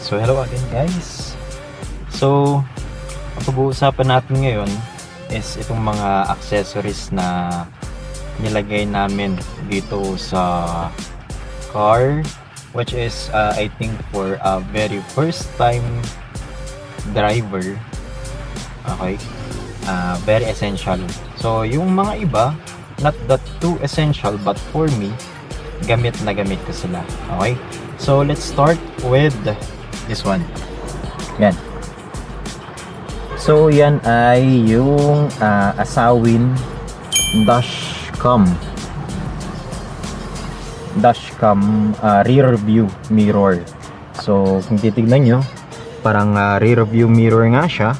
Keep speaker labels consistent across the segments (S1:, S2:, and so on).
S1: So hello again guys. So ang pag-uusapan natin ngayon is itong mga accessories na nilagay namin dito sa car, which is I think for a very first time driver. Okay, very essential. So yung mga iba, not that too essential, but for me, gamit na gamit ko sila. Okay, so let's start with this one. Yan. So yan ay yung Asawin dashcam rear view mirror. So kung titignan nyo, parang rear view mirror nga siya,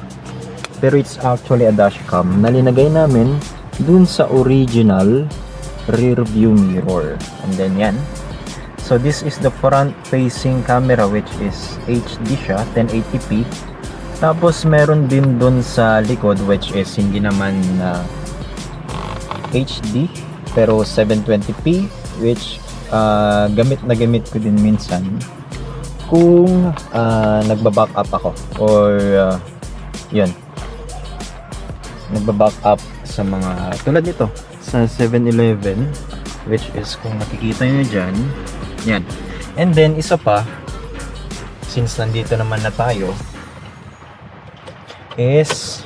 S1: pero it's actually a dashcam na linagay namin dun sa original rear view mirror. And then yan, so this is the front facing camera, which is HD siya, 1080p. Tapos meron din dun sa likod, which is hindi naman HD pero 720p, which gamit na gamit ko din minsan kung nagba-back up ako, or yun, nagba-back up sa mga tulad nito sa 7-Eleven, which is kung makikita nyo dyan, yan. And then isa pa, since nandito naman na tayo, is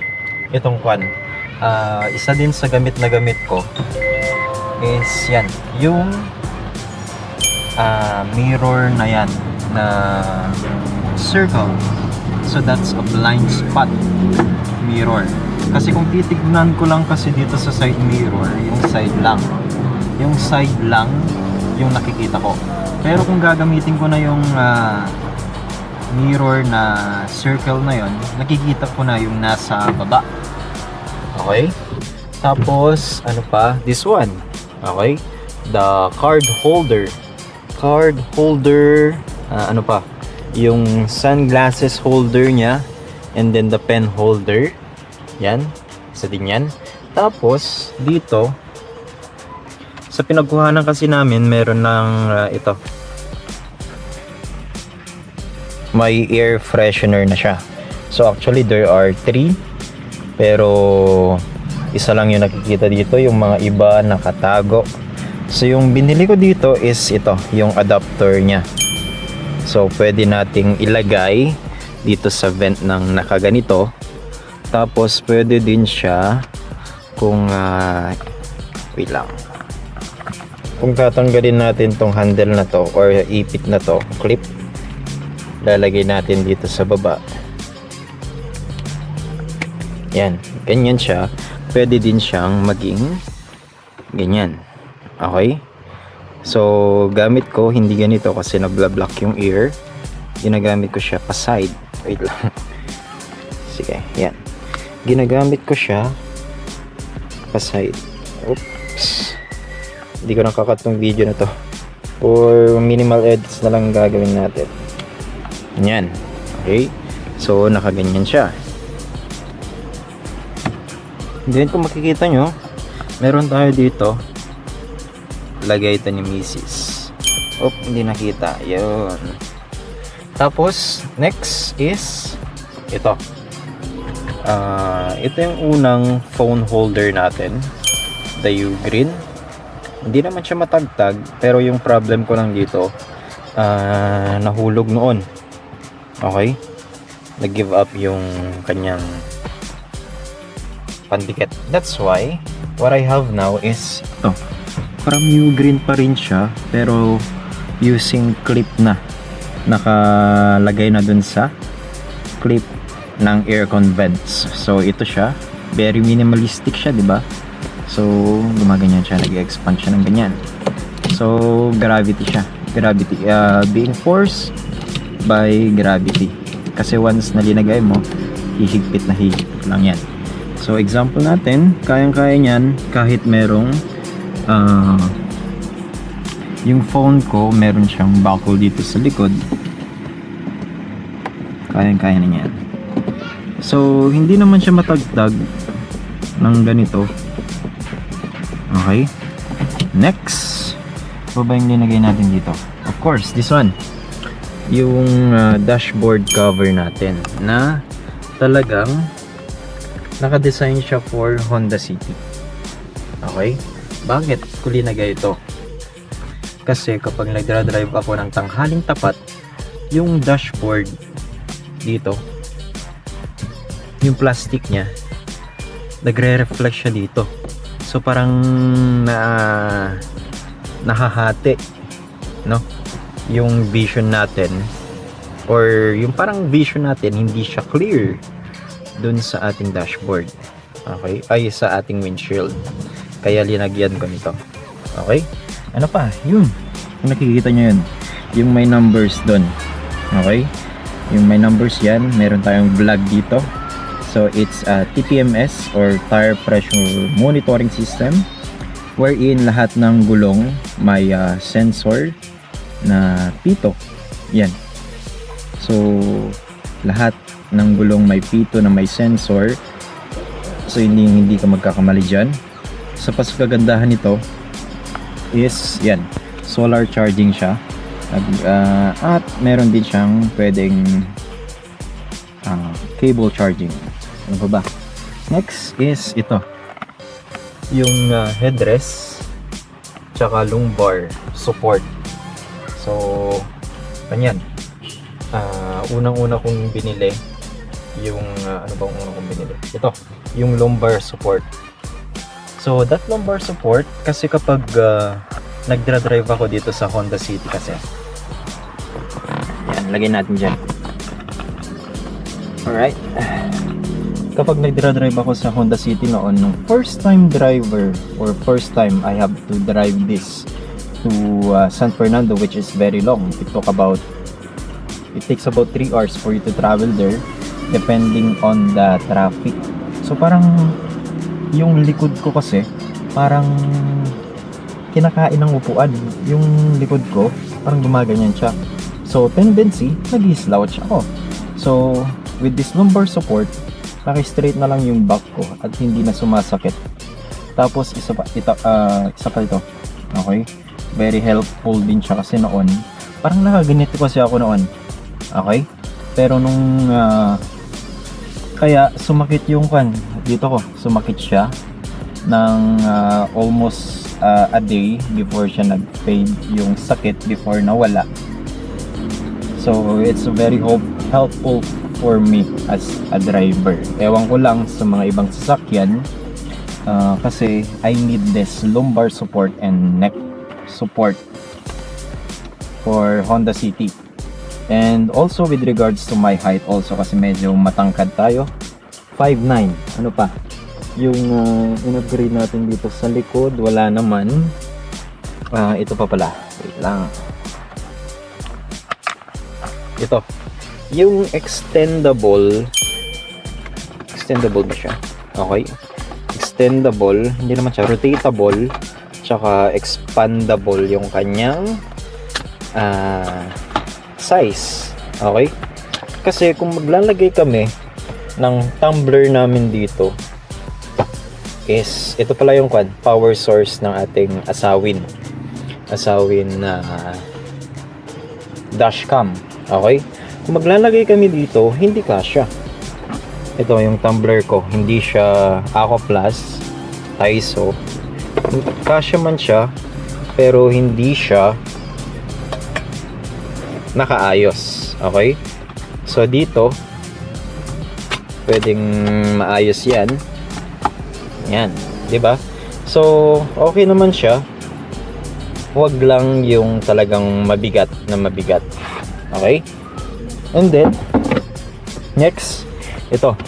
S1: itong kwan. Isa din sa gamit na gamit ko is yan, yung mirror na yan na circle. So that's a blind spot mirror. Kasi kung titignan ko lang kasi dito sa side mirror, yung side lang yung nakikita ko. Pero kung gagamitin ko na yung mirror na circle na yon, nakikita ko na yung nasa baba. Okay? Tapos ano pa? This one. Okay? The card holder. Ano pa? Yung sunglasses holder niya, and then the pen holder. Yan, isa din yan. Tapos dito sa pinagkuhanan kasi namin, meron ng ito, may air freshener na siya. So actually there are 3, pero isa lang yung nakikita dito, yung mga iba nakatago. So yung binili ko dito is ito, yung adapter nya. So pwede nating ilagay dito sa vent ng nakaganito. Tapos pwede din siya kung wait lang, kung tatanggalin natin tong handle na to or ipit na to, clip, lalagay natin dito sa baba. Yan, ganyan siya. Pwede din siyang maging ganyan. Okay, so gamit ko hindi ganito kasi nabla-block yung ear. Ginagamit ko siya pa side. Wait lang. Sige, yan, ginagamit ko siya pa side. Oops, hindi ko nakakat tong video na to, or minimal edits na lang gagawin natin. Yan. Okay, so nakaganyan siya. Then kung makikita nyo, meron tayo dito, lagay ito ni Mrs. Hindi nakita. Yun. Tapos next is ito. Ito yung unang phone holder natin, the U-Green. Hindi naman siya matagtag, pero yung problem ko lang dito, nahulog noon. Okay, nag-give up yung kanyang pandikit. That's why what I have now is ito, from U-Green pa rin siya, pero using clip na, nakalagay na dun sa clip ng aircon vents. So ito siya, very minimalistic siya, di ba? So gumaganyan siya, nag-expand siya ng ganyan. So gravity siya, being forced by gravity. Kasi once na linagay mo, hihigpit lang yan. So example natin, kayang-kaya niyan kahit merong yung phone ko, meron siyang buckle dito sa likod, kayang-kaya na yan. So hindi naman siya matagtag ng ganito. Okay, next, ano ba yung linagay natin dito? Of course, this one, yung dashboard cover natin na talagang naka-design siya for Honda City. Okay? Bakit ko linagay ito? Kasi kapag nagdra-drive ako ng tanghaling tapat, yung dashboard dito, yung plastic niya, nagre-reflect siya dito. So parang nahahati, no? Yung vision natin, or yung parang vision natin, hindi siya clear dun sa ating dashboard. Okay? Ay, sa ating windshield. Kaya linagyan ko nito. Okay? Ano pa? Yun. Kung nakikita nyo yun, yung may numbers dun. Okay? Yung may numbers yan, meron tayong vlog dito. So it's a TPMS or tire pressure monitoring system, wherein lahat ng gulong may sensor na pito. Yan. So lahat ng gulong may pito na may sensor. So hindi ka magkakamali dyan. Sa kagandahan nito is yan, solar charging siya. At meron din siyang pwedeng cable charging. Ano ba? Next is ito, yung headrest tsaka lumbar support. So kanyan, unang-una kong binili yung ano bang unang kong binili? Ito, yung lumbar support. So that lumbar support, kasi kapag nagdra-drive ako dito sa Honda City kasi, yan, lagay natin dyan. Alright, kapag nagdra-drive ako sa Honda City noon, nung first time driver or first time I have to drive this to San Fernando, which is very long. It takes about 3 hours for you to travel there depending on the traffic. So parang yung likod ko kasi parang kinakain ng upuan. Yung likod ko parang gumaganyan siya. So tendency, nag-slouch ako. So with this lumbar support, naka-straight na lang yung back ko at hindi na sumasakit. Tapos isa pa ito. Okay? Very helpful din siya kasi noon parang nakaganito kasi ako noon. Okay? Pero nung kaya sumakit yung dito ko, sumakit siya ng almost a day before siya nag-fade yung sakit before nawala. So it's very helpful for me as a driver. Ewan ko lang sa mga ibang sasakyan, kasi I need this lumbar support and neck support for Honda City. And also with regards to my height also, kasi medyo matangkad tayo, 5'9". Ano pa? Yung in-upgrade natin dito sa likod, wala naman. Ito pa pala. Wait lang. Ito. Yung extendable ba siya? Okay. Extendable, hindi naman siya, rotatable, tsaka expandable yung kanyang size. Okay? Kasi kung maglalagay kami ng tumbler namin dito, is ito pala yung power source ng ating asawin na dashcam. Okay? Kung maglalagay kami dito, hindi kasya. Ito yung tumbler ko, hindi siya Aqua Plus, Taiso. Kasya man siya, pero hindi siya nakaayos. Okay? So dito, pwedeng maayos yan. Yan, 'di ba? So, okay naman siya. Huwag lang yung talagang mabigat na mabigat. Okay? And then next, ito.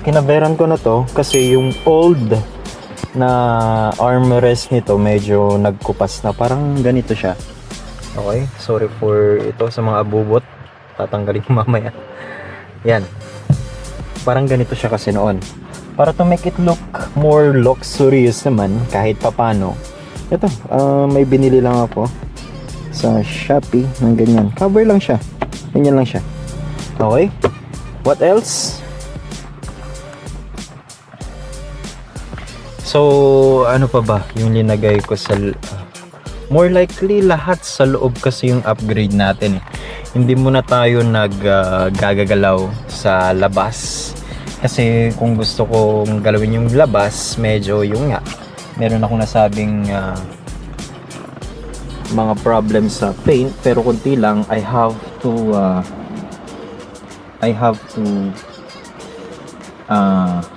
S1: Kinaveran ko na to kasi yung old na armrest nito medyo nagkupas na. Parang ganito siya. Okay? Sorry for ito sa mga abubot. Tatanggalin ko mamaya. Yan. Parang ganito siya kasi noon. Para to make it look more luxurious naman kahit papano. Ito, may binili lang ako sa Shopee ng ganyan. Cover lang siya. Ganyan lang siya. Okay? What else? So, ano pa ba yung linagay ko sa more likely lahat sa loob kasi yung upgrade natin eh. hindi muna tayo gagagalaw sa labas. Kasi kung gusto kong galawin yung labas, medyo yung nga, meron akong nasabing mga problems sa paint, pero kunti lang. I have to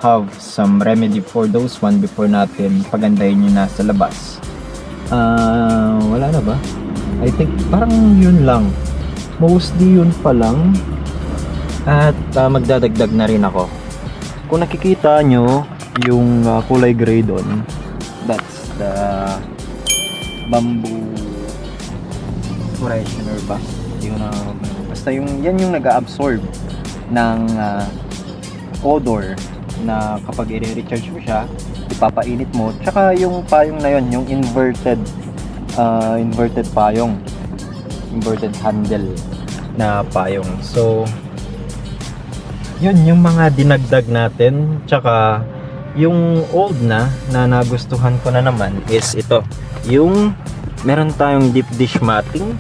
S1: have some remedy for those one before natin pagandahin yun nasa labas. Wala na ba? I think parang yun lang, mostly yun pa lang. At magdadagdag na rin ako. Kung nakikita nyo yung kulay gray doon, that's the bamboo freshener ba? Yung basta yan yung nag-absorb ng odor na kapag i-recharge mo siya, ipapainit mo. Tsaka yung payong na yun, yung inverted payong, inverted handle na payong. So yun yung mga dinagdag natin. Tsaka yung old na nagustuhan ko na naman is ito, yung meron tayong deep dish matting,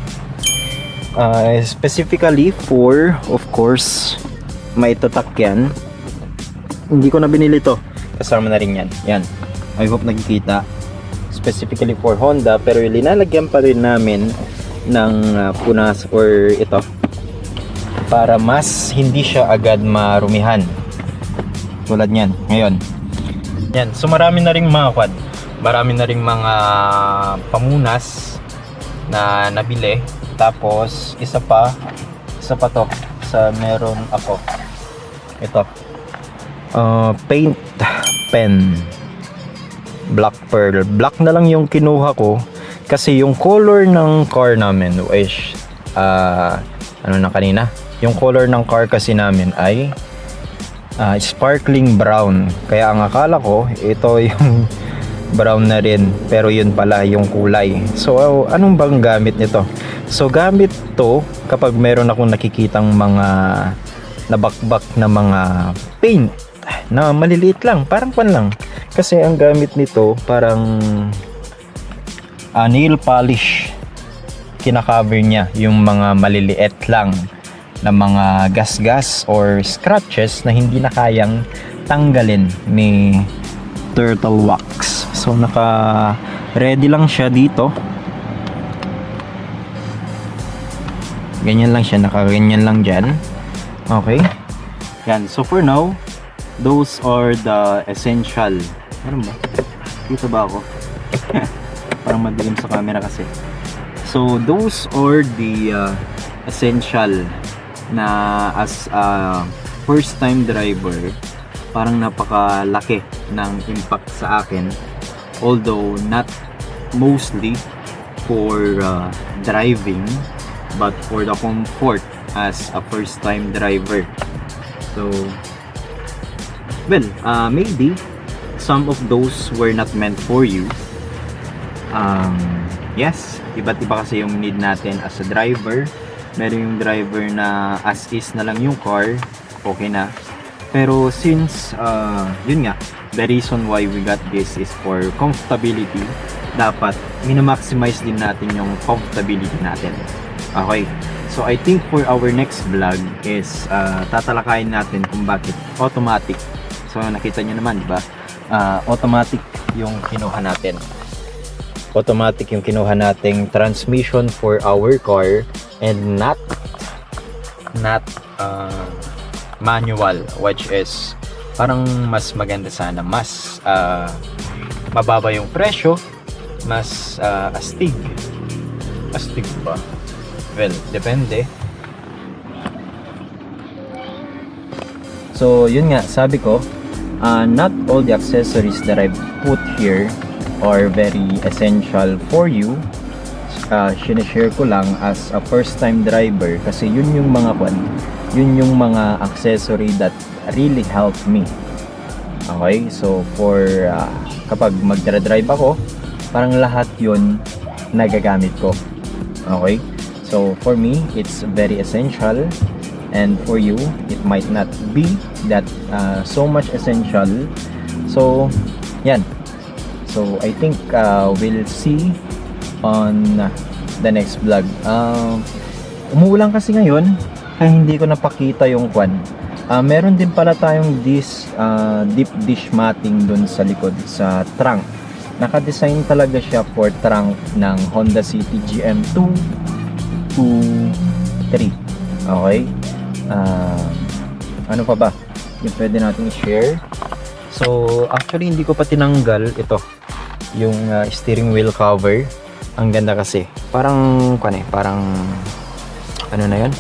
S1: specifically for, of course, may tatak yan. Hindi ko na binili to, kasama na rin yan. Yan, I hope nakikita. Specifically for Honda, pero linalagyan pa rin namin ng punas or ito, para mas hindi siya agad marumihan. Tulad nyan, ngayon. Yan, so marami na ring mga marami na ring mga pamunas na nabili. Tapos isa pa to sa meron ako, ito, paint pen, black pearl. Black na lang yung kinuha ko kasi yung color ng car namin is ano na kanina, yung color ng car kasi namin ay sparkling brown. Kaya ang akala ko ito yung brown na rin, pero yun pala yung kulay. So anong bang gamit nito? So gamit to kapag meron akong nakikitang mga nabakbak na mga paint na maliliit lang, parang pan lang. Kasi ang gamit nito parang nail polish. Kinakover niya yung mga maliliit lang na mga gas-gas or scratches na hindi na kayang tanggalin ni turtle wax. So naka ready lang siya dito. Ganyan lang siya, nakaganyan lang dyan. Okay. Yan, so for now, those are the essential. Ano ba? Kita ba ako? Parang madilim sa camera kasi. So those are the essential na as a first time driver, parang napakalaki ng impact sa akin. Although not mostly for driving, but for the comfort as a first time driver. So well, maybe some of those were not meant for you. Yes, iba't iba kasi yung need natin as a driver. Meron yung driver na as is na lang yung car, okay na. Pero since yun nga, the reason why we got this is for comfortability. Dapat minamaximize din natin yung comfortability natin. Okay, so I think for our next vlog is tatalakayin natin kung bakit automatic. So nakita nyo naman, diba? Automatic yung kinuha natin. Automatic yung kinuha nating transmission for our car and not manual, which is parang mas maganda sana, mas mababa yung presyo, mas astig ba? Well, depende. So yun nga, sabi ko, not all the accessories that I've put here are very essential for you. Sinishare ko lang as a first time driver kasi yun yung mga accessory that really helped me. Okay, so for kapag magdra-drive ako, parang lahat yun nagagamit ko. Okay, so for me it's very essential, and for you it might not be that so much essential. So yan, so I think we'll see on the next vlog. umuulan kasi ngayon, kaya hindi ko napakita yung kwan. Meron din pala tayong deep dish matting dun sa likod, sa trunk. Naka-design talaga siya for trunk ng Honda City GM2 3. Okay? Ano pa ba? Yung pwede natin i-share. So, actually hindi ko pa tinanggal ito. Yung steering wheel cover. Ang ganda kasi. Parang, parang, ano na yun?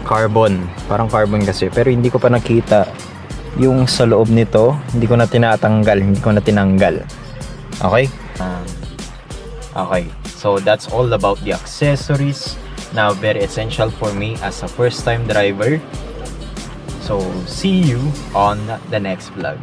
S1: Carbon. Parang carbon kasi. Pero hindi ko pa nakita yung sa loob nito. Hindi ko na tinatanggal. Hindi ko na tinanggal. Okay? Okay. So, that's all about the accessories. Now, very essential for me as a first-time driver. So, see you on the next vlog.